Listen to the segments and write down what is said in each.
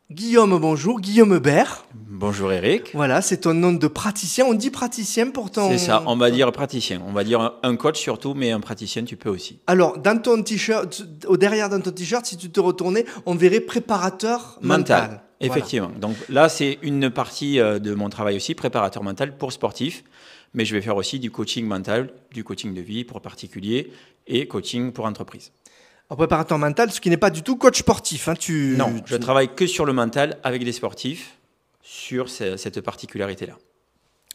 Guillaume, bonjour, Guillaume Hubert. Bonjour Eric. Voilà, c'est ton nom de praticien. On dit praticien pour ton... C'est ça, on va dire praticien. On va dire un coach surtout, mais un praticien, tu peux aussi. Alors, dans ton t-shirt, au derrière dans ton t-shirt, si tu te retournais, on verrait préparateur mental. Effectivement. Donc là, c'est une partie de mon travail aussi, préparateur mental pour sportifs. Mais je vais faire aussi du coaching mental, du coaching de vie pour particuliers et coaching pour entreprises. Alors, préparateur mental, ce qui n'est pas du tout coach sportif. Hein, Non, je travaille que sur le mental avec des sportifs sur cette particularité-là.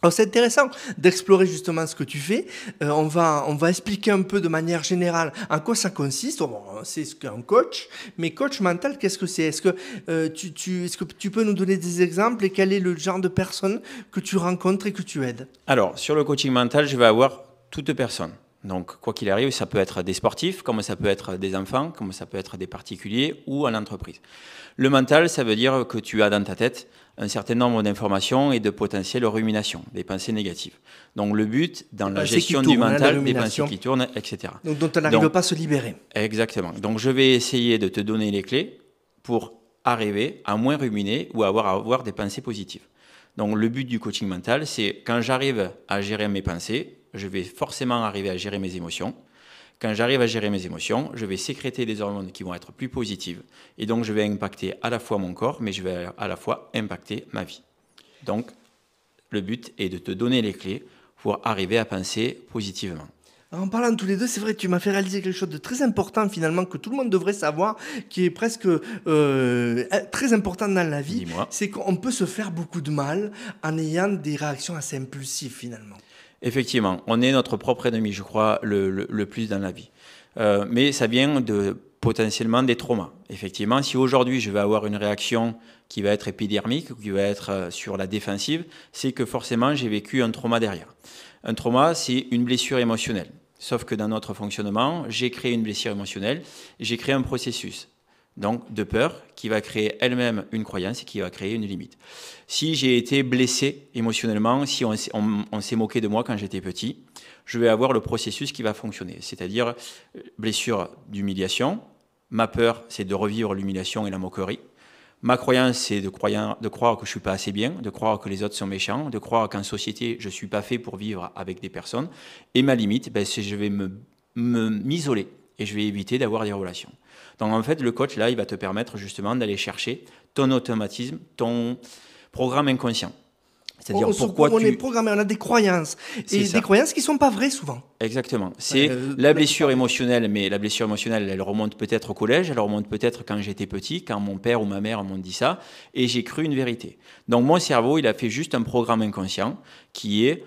Alors, c'est intéressant d'explorer justement ce que tu fais. On va expliquer un peu de manière générale en quoi ça consiste. Bon, c'est ce qu'un coach, mais coach mental, qu'est-ce que c'est? Est-ce que tu peux nous donner des exemples et quel est le genre de personne que tu rencontres et que tu aides? Alors, sur le coaching mental, je vais avoir toute personne. Donc, quoi qu'il arrive, ça peut être des sportifs, comme ça peut être des enfants, comme ça peut être des particuliers ou en entreprise. Le mental, ça veut dire que tu as dans ta tête un certain nombre d'informations et de potentielles ruminations, des pensées négatives. Donc, le but, dans la gestion du mental, des pensées qui tournent, etc. Donc, dont on n'arrive pas à se libérer. Exactement. Donc, je vais essayer de te donner les clés pour arriver à moins ruminer ou à avoir des pensées positives. Donc, le but du coaching mental, c'est quand j'arrive à gérer mes pensées, je vais forcément arriver à gérer mes émotions. Quand j'arrive à gérer mes émotions, je vais sécréter des hormones qui vont être plus positives. Et donc, je vais impacter à la fois mon corps, mais je vais à la fois impacter ma vie. Donc, le but est de te donner les clés pour arriver à penser positivement. En parlant tous les deux, c'est vrai que tu m'as fait réaliser quelque chose de très important finalement que tout le monde devrait savoir, qui est presque très important dans la vie. Dis-moi. C'est qu'on peut se faire beaucoup de mal en ayant des réactions assez impulsives finalement. Effectivement, on est notre propre ennemi, je crois, le plus dans la vie. Mais ça vient de potentiellement des traumas. Effectivement, si aujourd'hui je vais avoir une réaction qui va être épidermique ou qui va être sur la défensive, c'est que forcément j'ai vécu un trauma derrière. Un trauma, c'est une blessure émotionnelle. Sauf que dans notre fonctionnement, j'ai créé une blessure émotionnelle, j'ai créé un processus donc de peur qui va créer elle-même une croyance et qui va créer une limite. Si j'ai été blessé émotionnellement, si on s'est moqué de moi quand j'étais petit, je vais avoir le processus qui va fonctionner, c'est-à-dire blessure d'humiliation. Ma peur, c'est de revivre l'humiliation et la moquerie. Ma croyance, c'est de croire que je ne suis pas assez bien, de croire que les autres sont méchants, de croire qu'en société, je ne suis pas fait pour vivre avec des personnes. Et ma limite, c'est que je vais m'isoler et je vais éviter d'avoir des relations. Donc en fait, le coach, là, il va te permettre justement d'aller chercher ton automatisme, ton programme inconscient. C'est-à-dire on est programmé, on a des croyances. Et des croyances qui ne sont pas vraies souvent. Exactement. C'est la blessure émotionnelle, mais la blessure émotionnelle, elle remonte peut-être au collège, elle remonte peut-être quand j'étais petit, quand mon père ou ma mère m'ont dit ça, et j'ai cru une vérité. Donc mon cerveau, il a fait juste un programme inconscient qui est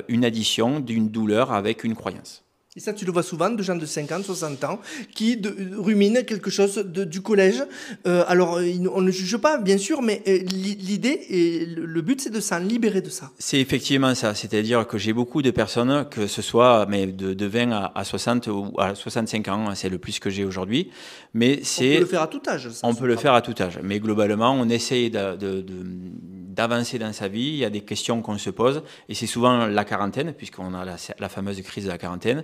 une addition d'une douleur avec une croyance. Et ça, tu le vois souvent, de gens de 50, 60 ans qui ruminent quelque chose du collège. Alors, on ne juge pas, bien sûr, mais l'idée et le but, c'est de s'en libérer de ça. C'est effectivement ça. C'est-à-dire que j'ai beaucoup de personnes, que ce soit mais de 20 à 60 ou à 65 ans, c'est le plus que j'ai aujourd'hui. Mais on peut le faire à tout âge. On peut le faire à tout âge. Mais globalement, on essaye d'avancer dans sa vie. Il y a des questions qu'on se pose. Et c'est souvent la quarantaine, puisqu'on a la fameuse crise de la quarantaine.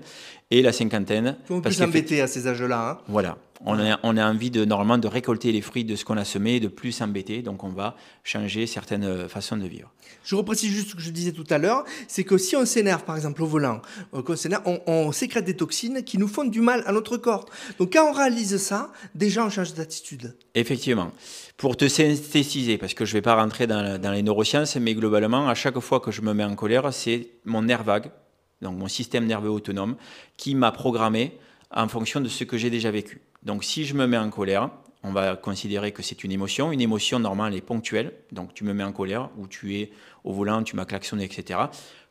Et la cinquantaine. On peut s'embêter à ces âges-là. Hein. Voilà. On a envie normalement de récolter les fruits de ce qu'on a semé et de plus s'embêter. Donc on va changer certaines façons de vivre. Je reprécise juste ce que je disais tout à l'heure. C'est que si on s'énerve, par exemple, au volant, on sécrète des toxines qui nous font du mal à notre corps. Donc quand on réalise ça, déjà on change d'attitude. Effectivement. Pour te synthétiser, parce que je ne vais pas rentrer dans les neurosciences, mais globalement, à chaque fois que je me mets en colère, c'est mon nerf vague, donc mon système nerveux autonome, qui m'a programmé en fonction de ce que j'ai déjà vécu. Donc si je me mets en colère, on va considérer que c'est une émotion. Une émotion, normale, est ponctuelle. Donc tu me mets en colère, ou tu es au volant, tu m'as klaxonné, etc.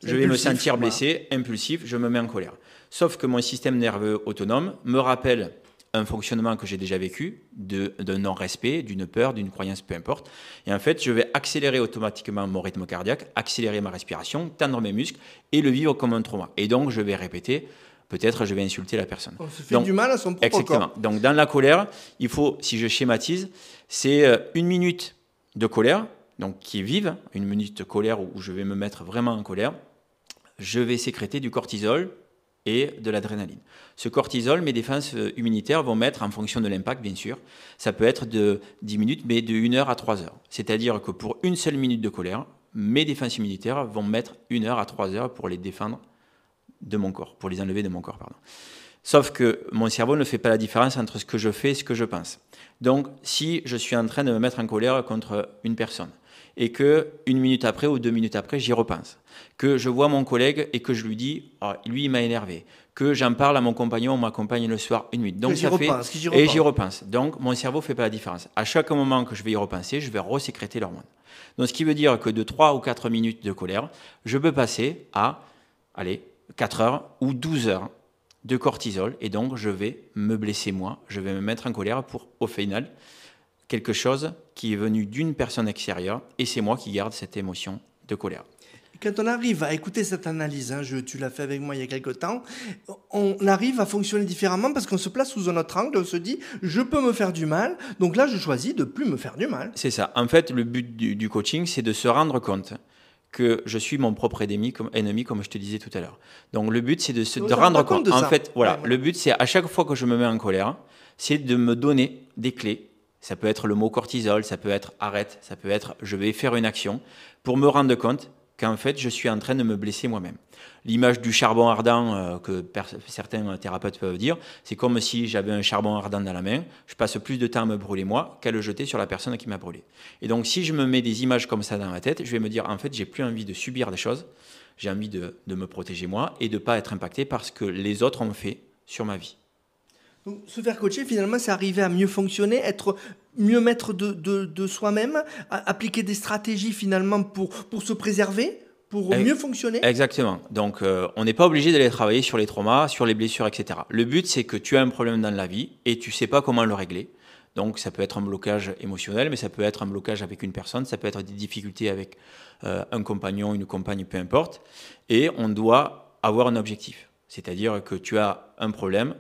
Je vais me sentir blessé, impulsif, je me mets en colère. Sauf que mon système nerveux autonome me rappelle un fonctionnement que j'ai déjà vécu, d'un non-respect, d'une peur, d'une croyance, peu importe. Et en fait, je vais accélérer automatiquement mon rythme cardiaque, accélérer ma respiration, tendre mes muscles et le vivre comme un trauma. Et donc, je vais répéter, peut-être je vais insulter la personne. On se fait du mal à son propre corps. Donc, dans la colère, il faut, si je schématise, c'est 1 minute de colère, donc qui est vive, 1 minute de colère où je vais me mettre vraiment en colère. Je vais sécréter du cortisol et de l'adrénaline. Ce cortisol, mes défenses immunitaires vont mettre, en fonction de l'impact bien sûr, ça peut être de 10 minutes, mais de 1 heure à 3 heures. C'est-à-dire que pour une seule minute de colère, mes défenses immunitaires vont mettre 1 heure à 3 heures pour les défendre de mon corps, pour les enlever de mon corps, pardon. Sauf que mon cerveau ne fait pas la différence entre ce que je fais et ce que je pense. Donc, si je suis en train de me mettre en colère contre une personne, et que 1 minute après ou 2 minutes après, j'y repense, que je vois mon collègue et que je lui dis oh, « lui, il m'a énervé », que j'en parle à mon compagnon ou ma compagne le soir 1 minute. Donc, j'y repense. Donc, mon cerveau ne fait pas la différence. À chaque moment que je vais y repenser, je vais resécréter l'hormone. Donc, ce qui veut dire que de 3 ou 4 minutes de colère, je peux passer à, 4 heures ou 12 heures de cortisol, et donc je vais me blesser moi, je vais me mettre en colère pour, au final, quelque chose qui est venu d'une personne extérieure, et c'est moi qui garde cette émotion de colère. Quand on arrive à écouter cette analyse, tu l'as fait avec moi il y a quelque temps, on arrive à fonctionner différemment parce qu'on se place sous un autre angle, on se dit je peux me faire du mal, donc là je choisis de plus me faire du mal. C'est ça. En fait, le but du coaching, c'est de se rendre compte que je suis mon propre ennemi, comme je te disais tout à l'heure. Donc le but, c'est de rendre compte. De en fait, voilà, le but, c'est à chaque fois que je me mets en colère, c'est de me donner des clés. Ça peut être le mot cortisol, ça peut être arrête, ça peut être je vais faire une action pour me rendre compte qu'en fait, je suis en train de me blesser moi-même. L'image du charbon ardent que certains thérapeutes peuvent dire, c'est comme si j'avais un charbon ardent dans la main, je passe plus de temps à me brûler moi qu'à le jeter sur la personne qui m'a brûlé. Et donc, si je me mets des images comme ça dans ma tête, je vais me dire, en fait, j'ai plus envie de subir des choses, j'ai envie de me protéger moi et de ne pas être impacté par ce que les autres ont fait sur ma vie. Donc, se faire coacher, finalement, c'est arriver à mieux fonctionner, être mieux maître de soi-même, appliquer des stratégies finalement pour se préserver, pour mieux fonctionner. Exactement. Donc, on n'est pas obligé d'aller travailler sur les traumas, sur les blessures, etc. Le but, c'est que tu as un problème dans la vie et tu ne sais pas comment le régler. Donc, ça peut être un blocage émotionnel, mais ça peut être un blocage avec une personne, ça peut être des difficultés avec un compagnon, une compagne, peu importe. Et on doit avoir un objectif. C'est-à-dire que tu as un problème,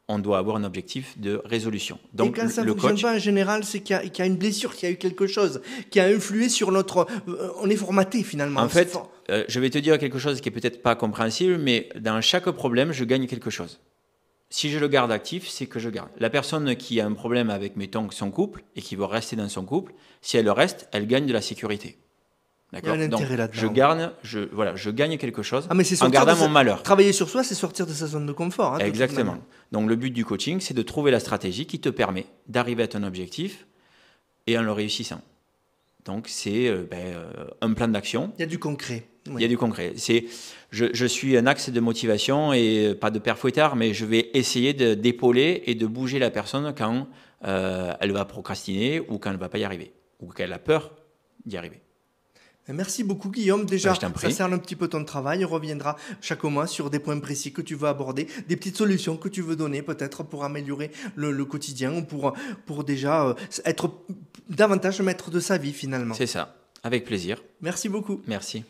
on doit avoir un objectif de résolution. Donc, et quand ça ne fonctionne pas, en général, c'est qu'il y a une blessure, qu'il y a eu quelque chose qui a influé sur notre... on est formaté, finalement. En fait, je vais te dire quelque chose qui est peut-être pas compréhensible, mais dans chaque problème, je gagne quelque chose. Si je le garde actif, c'est que je garde. La personne qui a un problème avec, mettons, son couple, et qui veut rester dans son couple, si elle reste, elle gagne de la sécurité. D'accord. Donc, je gagne quelque chose en gardant mon malheur. Travailler sur soi, c'est sortir de sa zone de confort. Exactement. Donc, le but du coaching, c'est de trouver la stratégie qui te permet d'arriver à ton objectif et en le réussissant. Donc, c'est un plan d'action. Il y a du concret. Oui. Il y a du concret. Je suis un axe de motivation et pas de père fouettard, mais je vais essayer d'épauler et de bouger la personne quand elle va procrastiner ou quand elle ne va pas y arriver ou qu'elle a peur d'y arriver. Merci beaucoup Guillaume, déjà ça cerne un petit peu ton travail, on reviendra chaque mois sur des points précis que tu veux aborder, des petites solutions que tu veux donner peut-être pour améliorer le quotidien ou pour déjà être davantage maître de sa vie finalement. C'est ça, avec plaisir. Merci beaucoup. Merci.